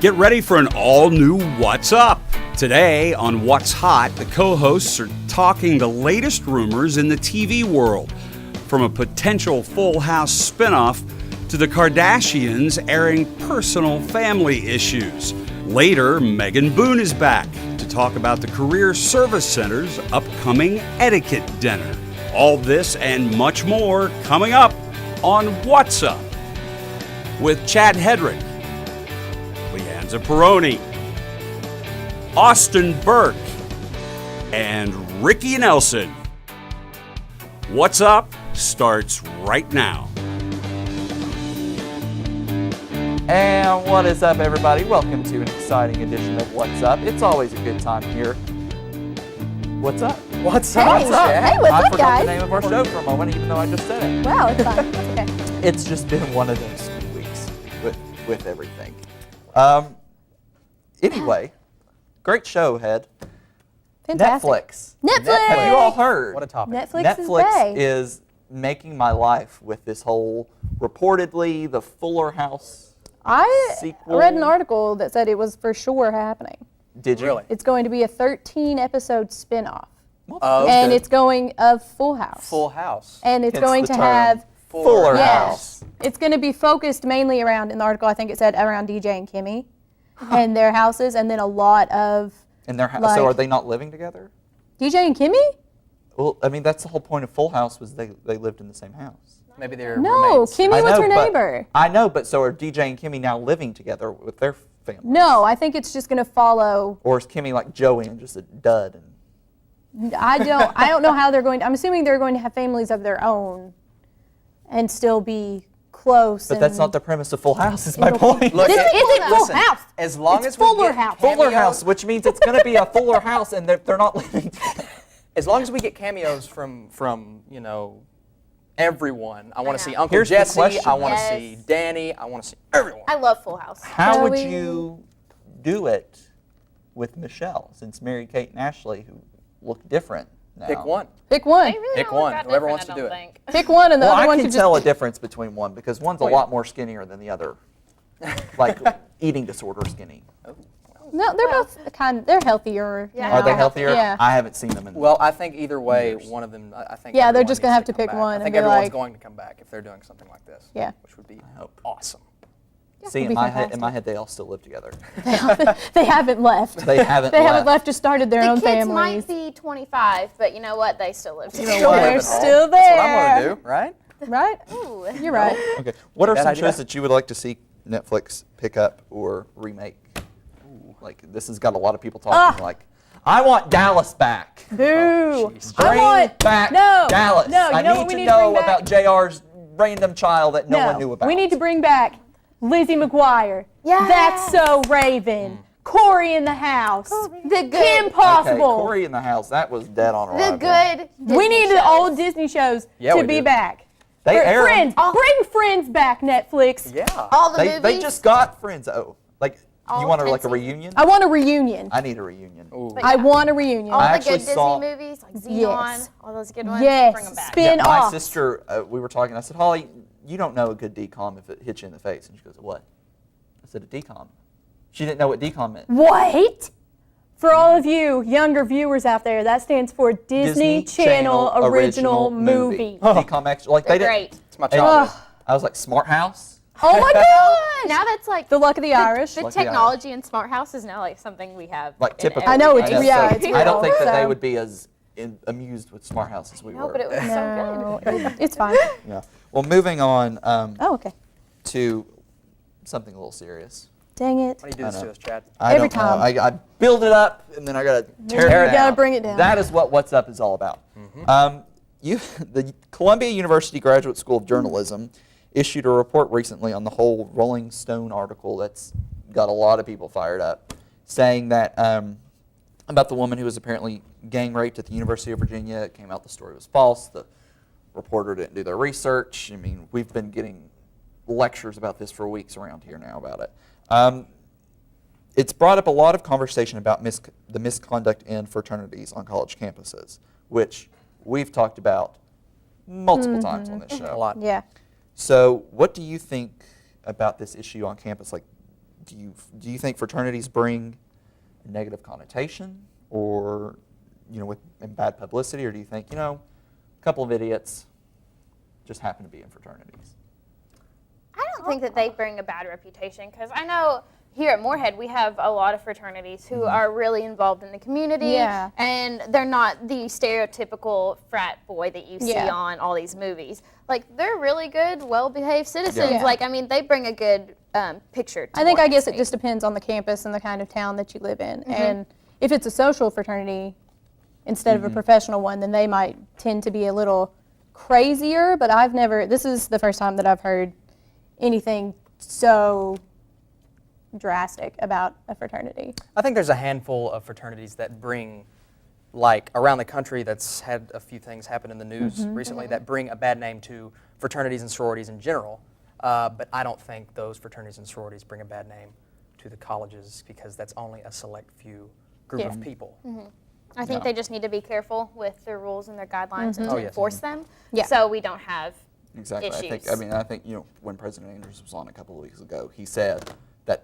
Get ready for an all-new What's Up. Today on What's Hot, the co-hosts are talking the latest rumors in the TV world, from a potential Full House spinoff to the Kardashians airing personal family issues. Later, Megan Boone is back to talk about the Career Service Center's upcoming etiquette dinner. All this and much more coming up on What's Up with Chad Hedrick, Leanza Peroni, Austin Burke, and Ricky Nelson. What's Up starts right now. And what is up, everybody? Welcome to an exciting edition of What's Up. It's always a good time here. What's up? What's Hey, up? what's up? Hey, what's I up, forgot guys? the name of our show for a moment, even though I just said it. Wow, it's fine. It's okay. It's just been one of those weeks with everything. Anyway, great show, Head. Fantastic. Netflix. Have you all heard? What a topic. Netflix is Netflix bae. is making my life with this whole, reportedly, the Fuller House I sequel. read an article that said it was for sure happening. Did you? Really? It's going to be a 13-episode spinoff. Well, Oh, And good. it's going of Full House. Full House. And it's Hence going the to term. have, Fuller yes, House. it's going to be focused mainly around, in the article I think it said around DJ and Kimmy and their houses, and then a lot of And their house. like- So are they not living together? DJ and Kimmy? Well, I mean, that's the whole point of Full House, was they lived in the same house. Maybe they're No, roommates. Kimmy I was know, her but- neighbor. I know, but so are DJ and Kimmy now living together with their family? No, I think it's just going to follow. Or is Kimmy like Joey and just a dud? And I don't know how they're going to, I'm assuming they're going to have families of their own and still be close. But that's not the premise of Full House, is my point. Look, This isn't Full listen, House. As long It's as we Fuller get House. Fuller cameos- House, which means it's going to be a Fuller House, and they're not living together. As long as we get cameos from everyone. I want to see Uncle Here's the Jesse. question. I want to Yes. see Danny. I want to see everyone. I love Full House. How Shall would we- you do it with Michelle, since Mary-Kate and Ashley, who look different now? Pick one. Pick one. They really Pick don't look one. that Whoever different, wants to I do don't it. think. Pick one, and the Well, other I one can could tell a just. difference between one, because one's a Oh, yeah. lot more skinnier than the other. Like eating disorder skinny. No, they're both they're healthier. Yeah. now. Are they healthier? Yeah. I haven't seen them in Well, I think either way, years. one of them. I think. Yeah, they're everyone just gonna needs have to come pick back. one I and think be everyone's like- going to come back if they're doing something like this. Yeah. Which would be hope. awesome. See, it'd in be my fantastic. head, they all still live together. They haven't left. They haven't They left. haven't left, just started their The own kids families. might be 25, but you know what? They still live together. Still They're live at home. still That's what I'm there. going to do, right? Right? Ooh. You're right. Okay. What are Bad some idea. shows that you would like to see Netflix pick up or remake? Like, this has got a lot of people talking like, I want Dallas back. Boo. jeez. I Bring want back no, Dallas. No, you I know need what we to need know to bring back? about JR's random child that no one knew about. We need to bring back Lizzie McGuire. Yes. That's so Raven. Corey in the house. The good. Kim Okay, Possible. Corey in the House. That was dead on arrival. The good. We need the old Disney shows Yeah, to we be do. back. They air 'em. Friends. Bring Friends back, Netflix. Yeah. All the They movies. just got Friends. Oh, like All you want a, 10 like a seasons. reunion? I want a reunion. I need a reunion. Ooh. But I yeah. want a reunion. all I the actually good Disney saw- movies, like Xenon, Yes. all those good ones. Yes. Bring them back. Spin Yeah, my off. sister, we were talking. I said, Holly, you don't know a good decom if it hits you in the face. And she goes, what? I said, a decom. She didn't know what decom meant. What? For all of you younger viewers out there, that stands for Disney Channel Original Movie. Decom extra. Like They're they great. didn't. It's my childhood. I was like, Smart House. Oh my gosh! Now that's like The Luck of the Irish. the Lucky Irish. technology in Smart House is now like something we have. Like in typical. I know, every it's- day. yeah, So it's I don't real, think that they so- would be as amused with Smart House as we No, were. but it was No, so good. it's fine. Yeah. Well, moving on Oh, okay. to something a little serious. Dang it. Why do you do this to us, Chad? I Every don't know. time. I build it up and then I gotta tear You it down. gotta bring it down. That is what What's Up is all about. The Columbia University Graduate School of Journalism issued a report recently on the whole Rolling Stone article that's got a lot of people fired up, saying that about the woman who was apparently gang raped at the University of Virginia. It came out the story was false. The reporter didn't do their research. I mean, we've been getting lectures about this for weeks around here now about it. It's brought up a lot of conversation about the misconduct in fraternities on college campuses, which we've talked about multiple times on this show. A lot. Yeah. So what do you think about this issue on campus? Like, do you think fraternities bring a negative connotation, or and bad publicity, or do you think a couple of idiots just happen to be in fraternities? I don't think that they bring a bad reputation, because I know here at Moorhead we have a lot of fraternities who are really involved in the community, Yeah. and they're not the stereotypical frat boy that you see Yeah. on all these movies. Like, they're really good, well-behaved citizens. Yeah. Like, I mean, they bring a good picture to I think, I Moorhead guess it State. just depends on the campus and the kind of town that you live in. And if it's a social fraternity instead of a professional one, then they might tend to be a little crazier. But this is the first time that I've heard anything so drastic about a fraternity. I think there's a handful of fraternities that bring, like around the country, that's had a few things happen in the news recently that bring a bad name to fraternities and sororities in general. But I don't think those fraternities and sororities bring a bad name to the colleges, because that's only a select few group of people. I think they just need to be careful with their rules and their guidelines and to Oh, yes. enforce them, Yeah. so we don't have Exactly. issues. I think when President Andrews was on a couple of weeks ago, he said that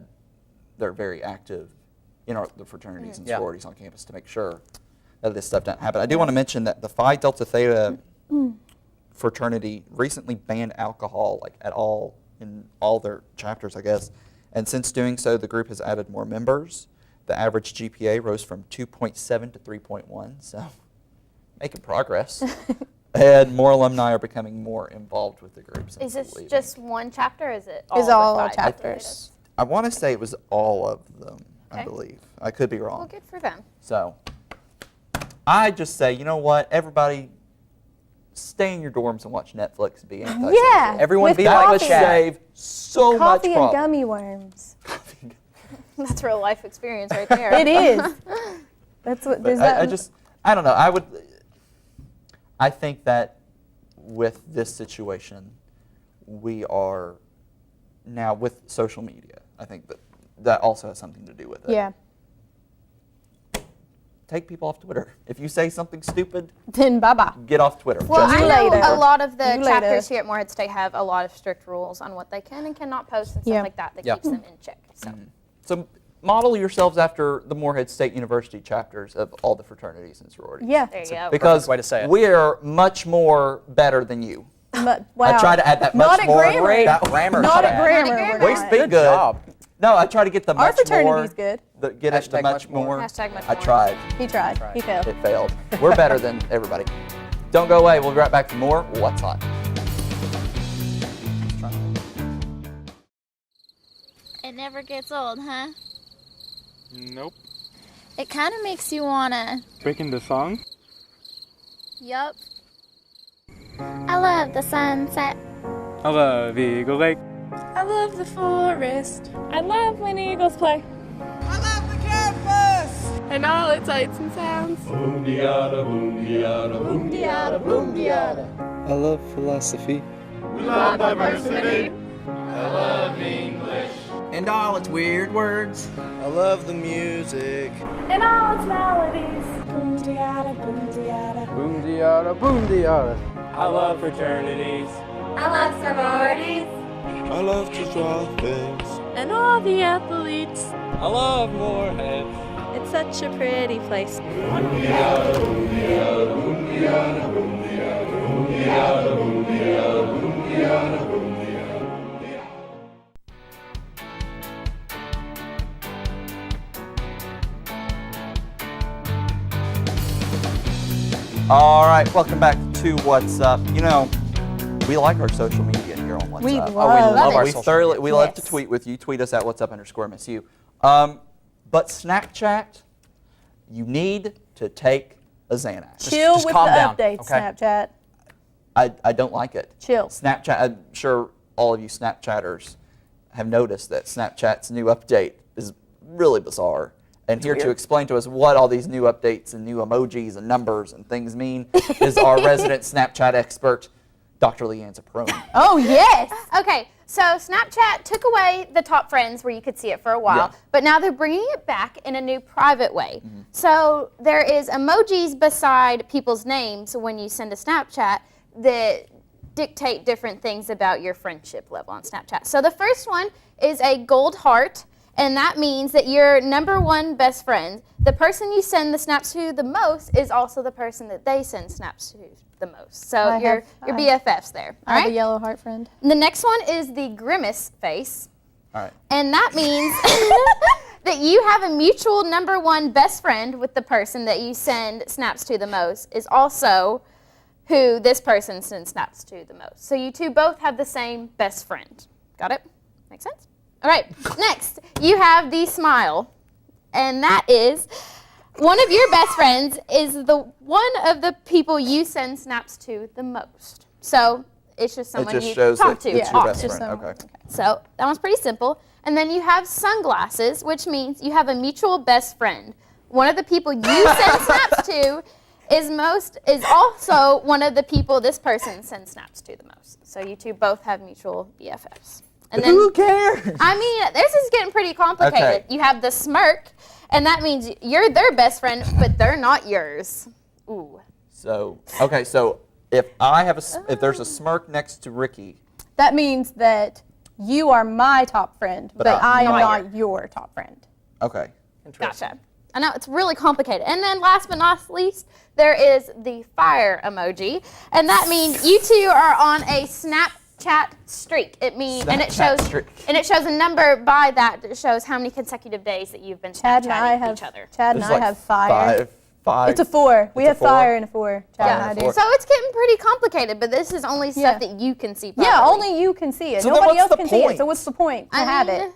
they're very active in the fraternities and Yeah. sororities on campus to make sure that this stuff doesn't happen. I do want to mention that the Phi Delta Theta fraternity recently banned alcohol in all their chapters, I guess. And since doing so, the group has added more members. The average GPA rose from 2.7 to 3.1, so making progress. And more alumni are becoming more involved with the group. Is since this leaving. just one chapter, or is it all It's the all five chapters. I want to say it was all of them, I Okay. believe. I could be Well, wrong. good for them. So I just say, you know what? Everybody stay in your dorms and watch Netflix and be antisocial. Yeah. Everyone with be That like would coffee. Chad. save so much Coffee and problem. gummy worms. That's real life experience right there. It is. That's what. But Is that, I don't know. I think that with this situation, we are now with social media. I think that also has something to do with it. yeah. Take people off Twitter. If you say something stupid, Then bye-bye. get off Twitter. Well, Just I You know later. a lot of the You chapters later. here at Moorhead State have a lot of strict rules on what they can and cannot post and stuff Yeah. like that Yeah. keeps them in check. So. So model yourselves after the Moorhead State University chapters of all the fraternities and sororities. Yeah. There you go. Because way to say it. we're much more better than you. Wow. I try to add that Not much at more. Grammar. Great That- grammar, Not at Chad. grammar. Not we're We not. speak Good good. job. No, I try to get the Our much more. fraternity's good. Get it the Hashtag much much more. more. Hashtag much I more. tried. He tried. He failed. It failed. We're better than everybody. Don't go away. We'll be right back for more What's Hot. It never gets old, huh? Nope. It kind of makes you wanna. Breaking the song? Yup. I love the sunset. I love Eagle Lake. I love the forest. I love when eagles play. I love the campus! And all its lights and sounds. I love philosophy. And all its weird words. I love the music. And all its melodies. Boom diada, boom diada. Boom diada, boom diada. I love fraternities. I love sororities. I love to draw things. And all the athletes. I love Moorhead. It's such a pretty place. All right, welcome back to What's Up. You know, we like our social media here on What's We Up. love we love it. our We social thoroughly, media. we love to Yes. tweet with you. Tweet us at What's Up _MSU. But Snapchat, you need to take a Xanax. Chill just with calm the down, updates, okay? Snapchat. I don't like it. Chill. Snapchat, I'm sure all of you Snapchatters have noticed that Snapchat's new update is really bizarre. And here to explain to us what all these new updates and new emojis and numbers and things mean is our resident Snapchat expert, Dr. Leanne Zaprone. Oh, yes. Okay, so Snapchat took away the top friends where you could see it for a while, Yeah. but now they're bringing it back in a new private way. So there is emojis beside people's names when you send a Snapchat that dictate different things about your friendship level on Snapchat. So the first one is a gold heart, and that means that your number one best friend, the person you send the snaps to the most, is also the person that they send snaps to the most. So your BFFs there. All I have a right. yellow heart friend. The next one is the grimace face. All right. And that means that you have a mutual number one best friend with the person that you send snaps to the most is also who this person sends snaps to the most. So you two both have the same best friend. Got it? Make sense? All right. Next, you have the smile. And that is one of your best friends is the one of the people you send snaps to the most. So it's just someone it just you shows talk that to it's your best often. friend. someone. Okay. So that one's pretty simple. And then you have sunglasses, which means you have a mutual best friend. One of the people you send snaps to is also one of the people this person sends snaps to the most. So you two both have mutual BFFs. And then, Who cares? I mean, this is getting pretty complicated. Okay. You have the smirk, and that means you're their best friend, but they're not yours. Ooh. So, okay, so if I have if there's a smirk next to Ricky, That means that you are my top friend, but I am not your top friend. okay. Gotcha. I know, it's really complicated. And then last but not least, there is the fire emoji. And that means you two are on a Snapchat streak. It shows a number by that shows how many consecutive days that you've been Snapchatting each other. Chad and There's I like have fire. Five. It's a 4. We It's a have 4? fire and a 4. Chad and I do. four. So it's getting pretty complicated, but this is only stuff that you can see. Yeah, properly. only you can see it. So then Nobody what's else the can see it. point? So what's the point to I have mean, it?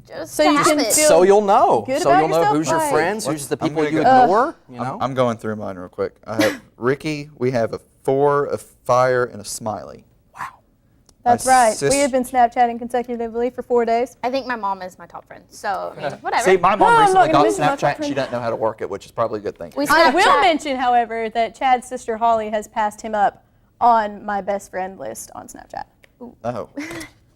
Just So to you have can it. feel So you'll know. good So about you'll know yourself? who's your Right. friends, who's the I'm people gonna you go- ignore. You know. I'm going through mine real quick. I have Ricky. We have a 4, a fire, and a smiley. That's My right. sis- We have been Snapchatting consecutively for 4 days. I think my mom is my top friend. So, I mean, whatever. See, my No, mom I'm recently not gonna got mention my top Snapchat. And she friend. doesn't know how to work it, which is probably a good thing. We I will Snapchat. mention, however, that Chad's sister Holly has passed him up on my best friend list on Snapchat. Oh,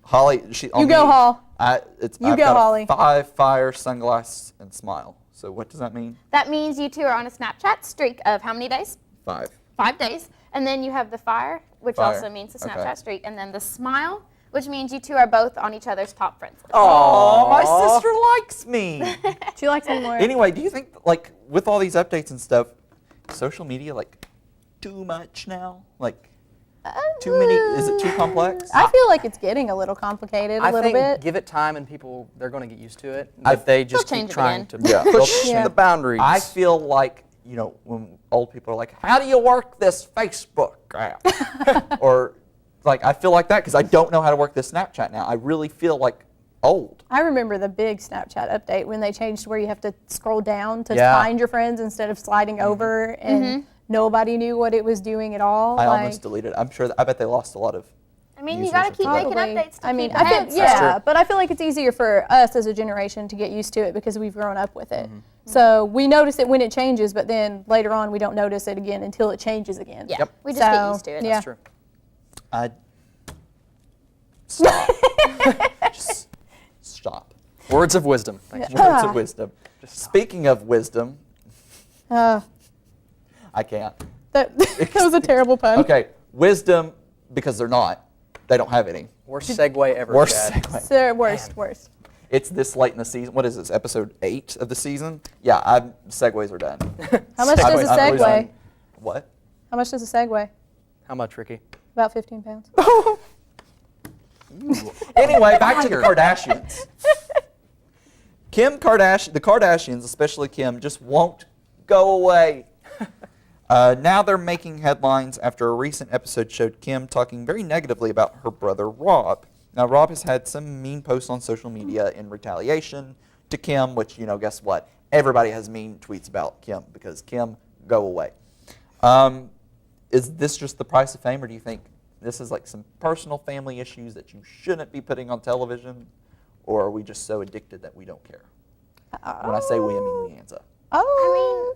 Holly. You go, Hall. I've go, got Holly. A 5, fire, sunglass, and smile. So what does that mean? That means you two are on a Snapchat streak of how many days? 5. 5 days. And then you have the fire, which Fire. also means the Snapchat Okay. streak. And then the smile, which means you two are both on each other's top friends list. Oh, my sister likes me. She likes me more. Anyway, do you think, like, with all these updates and stuff, social media, like, too much now? Like, too many? Is it too complex? I feel like it's getting a little complicated I a little think bit. give it time and people, they're going to get used to it. I've- If they just They'll change keep it trying again. to Yeah. push Yeah. the boundaries. I feel like, you know, when old people are like, how do you work this Facebook app? Or, like, I feel like that because I don't know how to work this Snapchat now. I really feel like old. I remember the big Snapchat update when they changed where you have to scroll down to Yeah. find your friends instead of sliding over, and nobody knew what it was doing at all. I like, almost deleted it. I'm sure, I bet they lost a lot of. I mean, you users got to of keep making Probably. updates to I mean, keep I feel, ahead. yeah, but I feel like it's easier for us as a generation to get used to it because we've grown up with it. So we notice it when it changes, but then later on we don't notice it again until it changes again. Yeah, Yep. we just get So, used to it. yeah. That's true. I stop. Just stop. Words of wisdom. Thanks. Words of wisdom. Speaking of wisdom, Uh, I can't. that was a terrible pun. Okay, wisdom because they're not. They don't have any. Worst segue ever. Worst Chad. segue. So, worst. It's this late in the season. What is this? Episode 8 of the season? Yeah, segues are done. How much does a I'm losing. Segway? What? How much does a Segway? How much, Ricky? About 15 pounds. Anyway, back to the Kardashians. Kim Kardashian, the Kardashians, especially Kim, just won't go away. Now they're making headlines after a recent episode showed Kim talking very negatively about her brother Rob. Now, Rob has had some mean posts on social media in retaliation to Kim, which, you know, guess what? Everybody has mean tweets about Kim because Kim, go away. Is this just the price of fame, or do you think this is like some personal family issues that you shouldn't be putting on television, or are we just so addicted that we don't care? When I say we, I mean Leanza. Oh.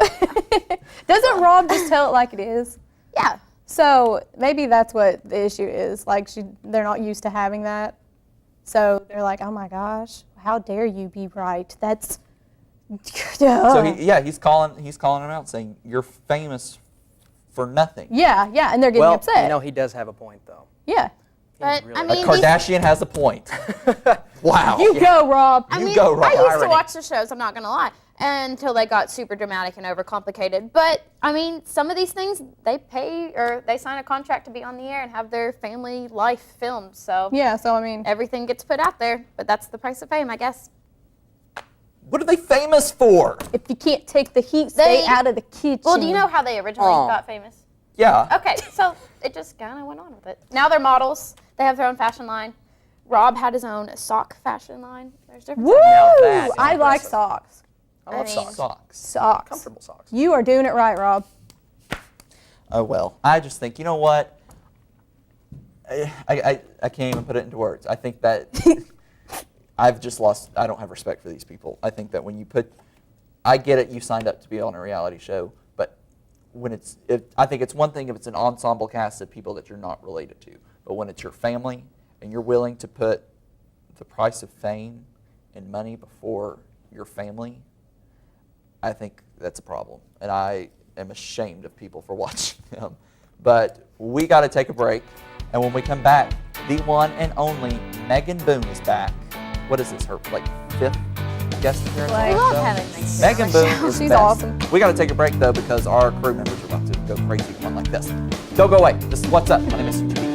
Doesn't Rob just tell it like it is? Yeah. So maybe that's what the issue is. Like they're not used to having that. So they're like, oh my gosh, how dare you be right? That's. So he's calling him out, saying you're famous for nothing. Yeah, and they're getting Well, upset. you know, he does have a point, though. Yeah. But I A mean, Kardashian has a point. Wow. You go, Rob. I You mean, go, Rob. I used to Irony. watch the shows, I'm not going to lie, until they got super dramatic and overcomplicated. But, I mean, some of these things, they pay or they sign a contract to be on the air and have their family life filmed. So Yeah, so I mean, everything gets put out there, but that's the price of fame, I guess. What are they famous for? if you can't take the heat, stay out of the kitchen. Well, do you know how they originally Aw. got famous? Yeah. Okay, so it just kind of went on with it. Now they're models. They have their own fashion line. Rob had his own sock fashion line. There's different. Woo! Now that is I like impressive. socks. I love mean- socks. Socks. Socks. Comfortable socks. You are doing it right, Rob. Oh, well. I just think, you know what? I can't even put it into words. I think that I don't have respect for these people. I think that when you I get it, you signed up to be on a reality show, but I think it's one thing if it's an ensemble cast of people that you're not related to, but when it's your family and you're willing to put the price of fame and money before your family, I think that's a problem, and I am ashamed of people for watching them. But we got to take a break, and when we come back, the one and only Megan Boone is back. What is this, her fifth guest appearance? Like- We on love the show? having Megan Megan Boone on the Boone is She's best. awesome. We got to take a break though because our crew members are about to go crazy one like this. Don't go away. This is What's Up. My name is UTV.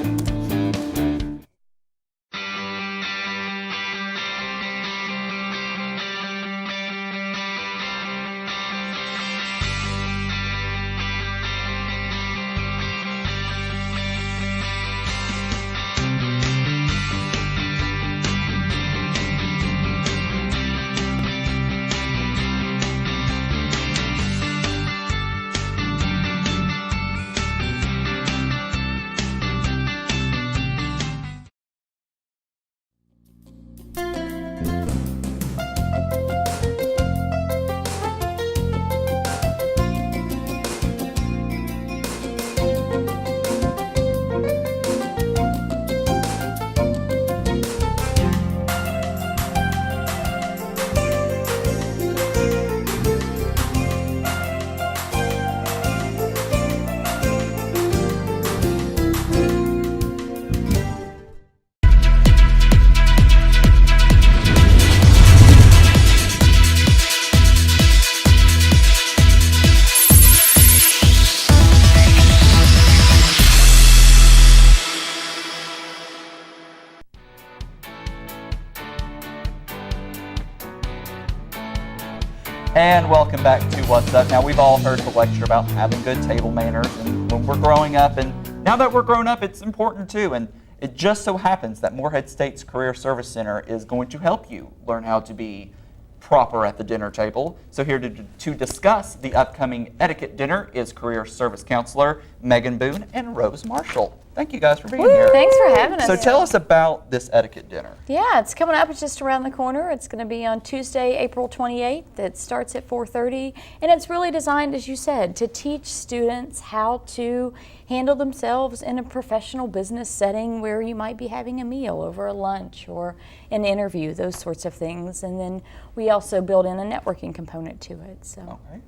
And welcome back to What's Up. Now, we've all heard the lecture about having good table manners, and when we're growing up, and now that we're grown up, it's important too. And it just so happens that Morehead State's Career Service Center is going to help you learn how to be proper at the dinner table. So here to discuss the upcoming etiquette dinner is Career Service Counselor Megan Boone and Rose Marshall. Thank you guys for being here. Thanks for having us. So tell us about this etiquette dinner. Yeah, it's coming up. It's just around the corner. It's going to be on Tuesday, April 28th. It starts at 4:30, and it's really designed, as you said, to teach students how to handle themselves in a professional business setting where you might be having a meal over a lunch or an interview, those sorts of things. And then we also build in a networking component to it. So. Okay.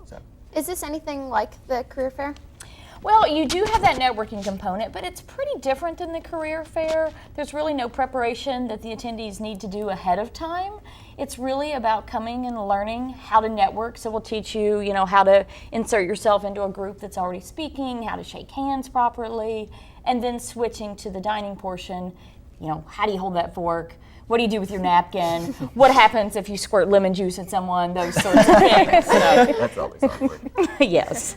So, Is this anything like the career fair? Well, you do have that networking component, but it's pretty different than the career fair. There's really no preparation that the attendees need to do ahead of time. It's really about coming and learning how to network. So we'll teach you, how to insert yourself into a group that's already speaking, how to shake hands properly, and then switching to the dining portion. How do you hold that fork? What do you do with your napkin? What happens if you squirt lemon juice at someone? Those sorts of things. So, that's always awkward. yes.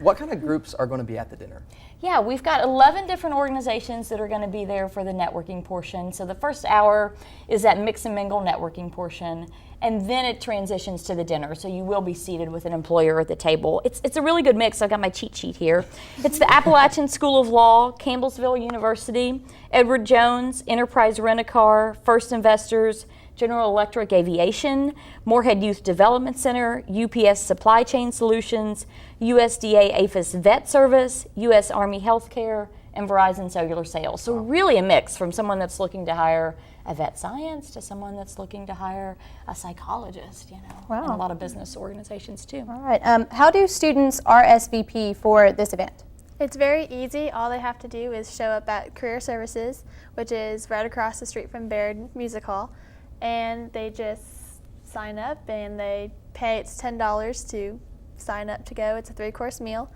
What kind of groups are going to be at the dinner? Yeah, we've got 11 different organizations that are going to be there for the networking portion. So the first hour is that mix and mingle networking portion, and then it transitions to the dinner. So you will be seated with an employer at the table. It's a really good mix. I've got my cheat sheet here. It's the Appalachian School of Law, Campbellsville University, Edward Jones, Enterprise Rent-A-Car, First Investors, General Electric Aviation, Morehead Youth Development Center, UPS Supply Chain Solutions, USDA APHIS Vet Service, U.S. Army Healthcare, and Verizon Cellular Sales. So really a mix from someone that's looking to hire a vet science to someone that's looking to hire a psychologist, Wow. and a lot of business organizations too. All right. How do students RSVP for this event? It's very easy. All they have to do is show up at Career Services, which is right across the street from Baird Music Hall, and they just sign up and they pay. It's $10 to sign up to go. It's a 3-course meal,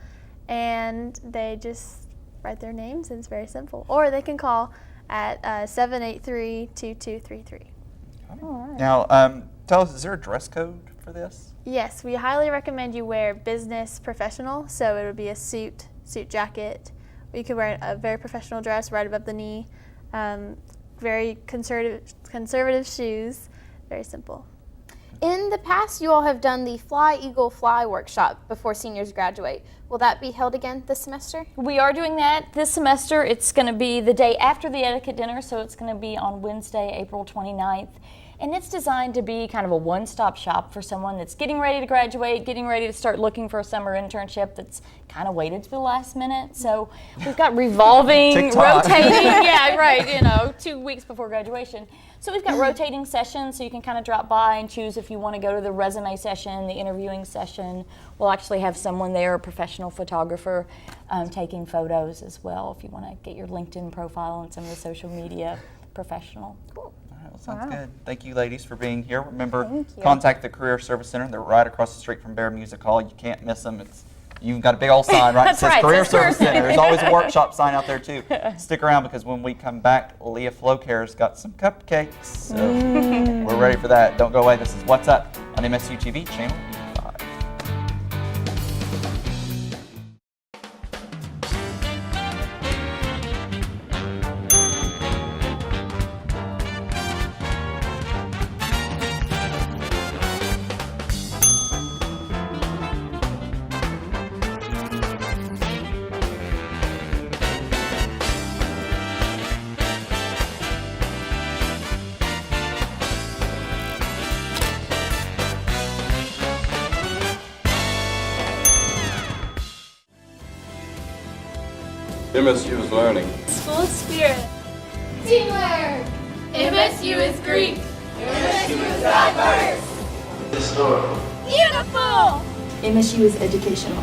and they just write their names, and it's very simple. Or they can call at 783-2233. Now, tell us, is there a dress code for this? Yes, we highly recommend you wear business professional, so it would be a suit jacket. You could wear a very professional dress right above the knee, very conservative shoes, very simple. In the past, you all have done the Fly Eagle Fly workshop before seniors graduate. Will that be held again this semester? We are doing that this semester. It's going to be the day after the etiquette dinner, so it's going to be on Wednesday, April 29th. And it's designed to be kind of a one-stop shop for someone that's getting ready to graduate, getting ready to start looking for a summer internship that's kind of waited to the last minute. So we've got revolving, rotating, 2 weeks before graduation. So we've got rotating sessions, so you can kind of drop by and choose if you want to go to the resume session, the interviewing session. We'll actually have someone there, a professional photographer, taking photos as well if you want to get your LinkedIn profile and some of the social media professional. Cool. Sounds good. Thank you, ladies, for being here. Remember, contact the Career Service Center. They're right across the street from Baird Music Hall. You can't miss them. You've got a big old sign, right? It says Career Service Center. There's always a workshop sign out there, too. Stick around, because when we come back, Leah Flocare's got some cupcakes. So we're ready for that. Don't go away. This is What's Up on MSU TV, Channel 5. MSU is learning. School spirit. Teamwork. MSU is Greek. MSU is diverse. Historical. Beautiful. MSU is educational.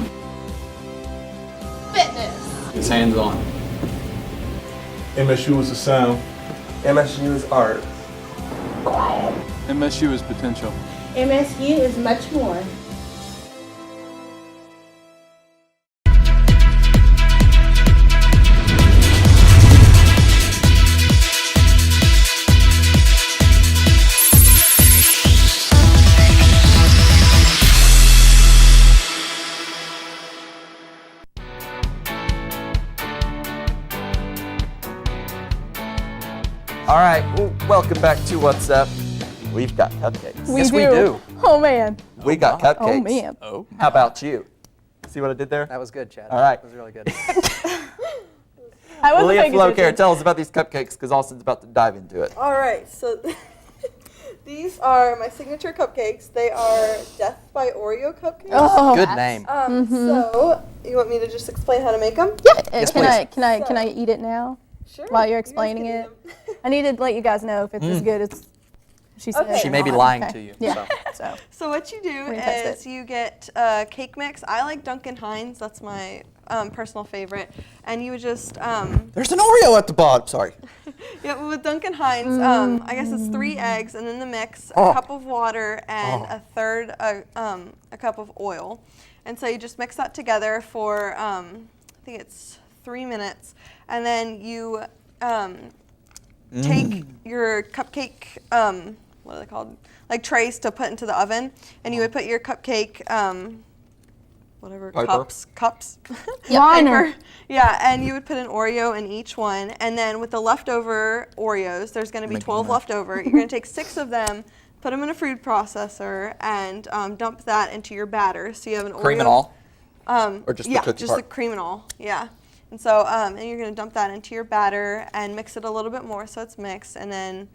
Fitness. It's hands-on. MSU is the sound. MSU is art. MSU is potential. MSU is much more. All right, well, welcome back to What's Up. We've got cupcakes. We do. Oh, man. We got cupcakes. Oh, man. Oh. How about you? See what I did there? That was good, Chad. All right. That was really good. I wasn't Leah paying attention. Flocare, tell us about these cupcakes, because Austin's about to dive into it. All right, so these are my signature cupcakes. They are Death by Oreo cupcakes. Oh, Good name. So you want me to just explain how to make them? Yeah. Yes, can please. Can I eat it now? Sure. While you're You guys explaining can it, eat 'em. I need to let you guys know if it's as good as she said. Okay. She may be not. lying Okay. to you. Yeah. So. So. So what you do We're gonna test is you get cake mix. I like Duncan Hines. That's my personal favorite. And you would just There's an Oreo at the bottom. Sorry. yeah, with Duncan Hines, I guess it's 3 eggs, and in the mix, Oh. a cup of water and a third a cup of oil. And so you just mix that together for I think it's 3 minutes, and then you take your cupcake what are they called? Like trays to put into the oven, and you would put your cupcake whatever Piper. cups. Liner. Piper. Yeah, and you would put an Oreo in each one, and then with the leftover Oreos, there's going to be 12 left over. You're going to take 6 of them, put them in a food processor, and dump that into your batter. So you have an Oreo. Cream and all? Or just the yeah, cookie just part? the cream and all. Yeah. And so and you're going to dump that into your batter and mix it a little bit more so it's mixed, and then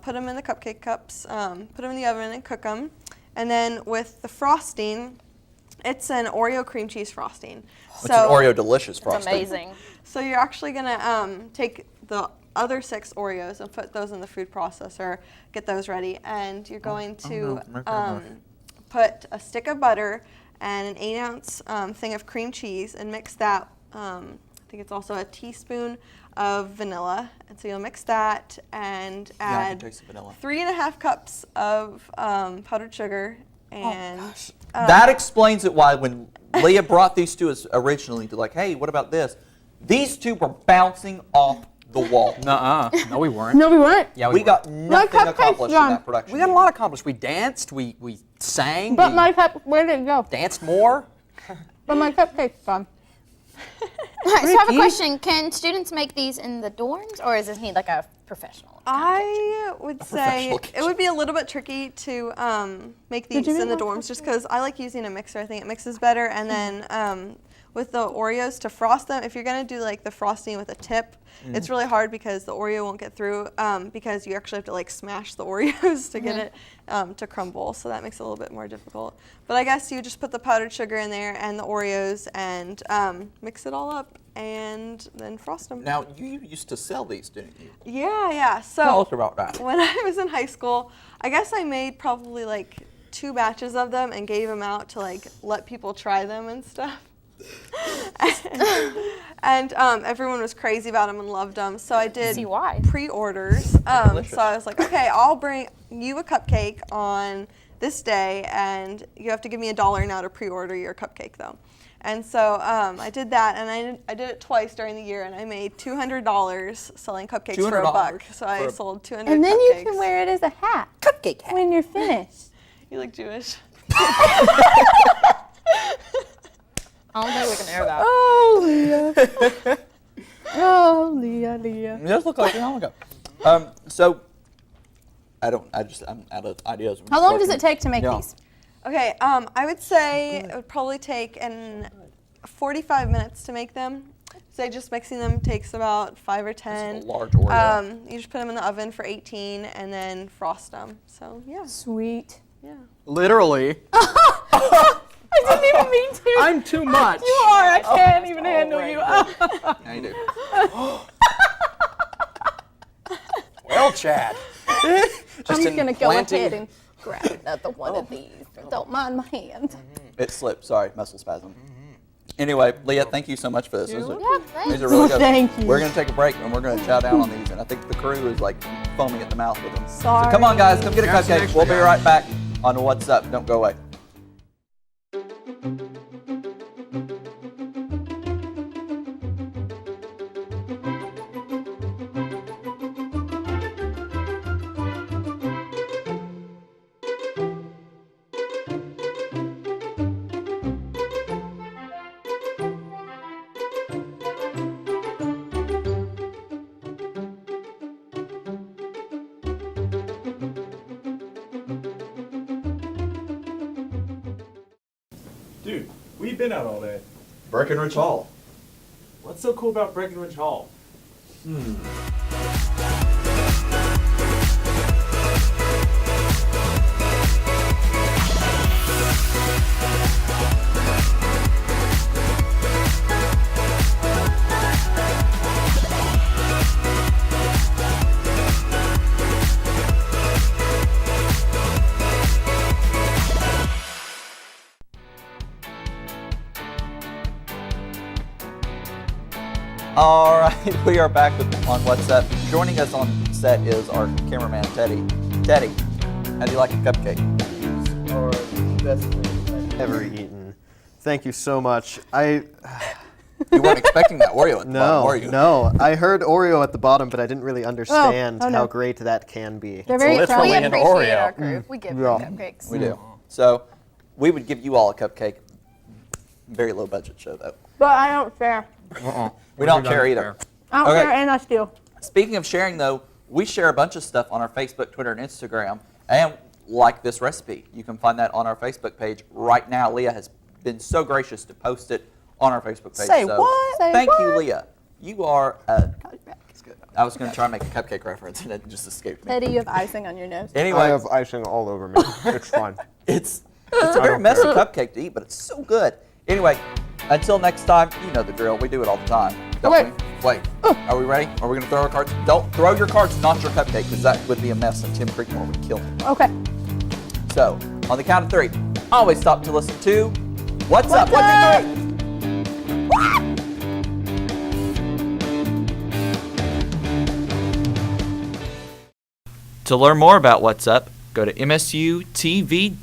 put them in the cupcake cups, put them in the oven and cook them. And then with the frosting, it's an Oreo cream cheese frosting. It's an Oreo delicious It's frosting. amazing. So you're actually going to take the other 6 Oreos and put those in the food processor, get those ready, and you're going to put a stick of butter and an 8-ounce thing of cream cheese and mix that I think it's also a teaspoon of vanilla. And so you'll mix that and add 3.5 cups of powdered sugar. And that explains it why when Leah brought these to us originally, to like, hey, what about this? These two were bouncing off the wall. Nuh-uh. No, we weren't. No, we weren't. Yeah, we got nothing accomplished in that production. We got a lot accomplished. We danced, we sang, But we my where did it go? danced more. But my cupcake's gone. So I have a question. Can students make these in the dorms, or does this need like a professional? I would say it would be a little bit tricky to make these in the dorms just because I like using a mixer. I think it mixes better. And then with the Oreos to frost them, if you're going to do like the frosting with a tip, it's really hard because the Oreo won't get through because you actually have to like smash the Oreos to get it to crumble. So that makes it a little bit more difficult. But I guess you just put the powdered sugar in there and the Oreos and mix it all up and then frost them. Now, you used to sell these, didn't you? Yeah. So tell us about that. When I was in high school, I guess I made probably like 2 batches of them and gave them out to like let people try them and stuff. and everyone was crazy about them and loved them. So I did pre-orders. So I was like, okay, I'll bring you a cupcake on this day, and you have to give me $1 now to pre-order your cupcake, though. And so I did that, and I did it twice during the year, and I made $200 selling cupcakes for $1. So I sold 200 And then cupcakes. you can wear it as a hat. Cupcake hat. When you're finished. You look Jewish. I don't think we can air that. Oh, Leah. Oh, Leah. It does look like a while ago. So, I'm out of ideas. How long does it take to make these? Okay, I would say it would probably take 45 minutes to make them. So just mixing them takes about 5 or 10. That's a large Oreo. You just put them in the oven for 18 and then frost them. So yeah. Sweet. Yeah. Literally. I didn't even mean to. I'm too much. You are. I can't even handle you. Now you do. Well, Chad. I'm just going to go ahead and grab another one of these. Don't mind my hand. It slipped. Sorry, muscle spasm. Anyway, Leah, thank you so much for this. These are thanks. really good. Thank you. We're going to take a break, and we're going to chow down on these. And I think the crew is like foaming at the mouth with them. Sorry. So come on, guys. Come get a cupcake. We'll be right back on What's Up. Don't go away. Dude, we've been out all day. Breckenridge Hall. What's so cool about Breckenridge Hall? All right, we are back on What's Up. Joining us on set is our cameraman, Teddy. Teddy, how do you like a cupcake? Or best thing I've ever eaten. Thank you so much. You weren't expecting that Oreo at the bottom, were you? No. I heard Oreo at the bottom, but I didn't really understand no. how great that can be. They're very literally crunchy. an Oreo. Our crew. We give Yeah. cupcakes. We do. So we would give you all a cupcake. Very low budget show, though. But I don't share. We don't share either. I don't share and I steal. Speaking of sharing, though, we share a bunch of stuff on our Facebook, Twitter, and Instagram. And like this recipe, you can find that on our Facebook page right now. Leah has been so gracious to post it on our Facebook page. Say what? Thank you, Leah. You are I was going to try and make a cupcake reference, and it just escaped me. Teddy, you have icing on your nose. Anyway, I have icing all over me. It's fine. It's a very messy cupcake to eat, but it's so good. Anyway, until next time, you know the drill. We do it all the time, don't we? Wait, are we ready? Are we going to throw our cards? Don't throw your cards, not your cupcake, because that would be a mess, and Tim Creekmore would kill me. Okay. So, on the count of 3, always stop to listen to What's Up? 1, 2, 3. To learn more about What's Up, go to msutv.net.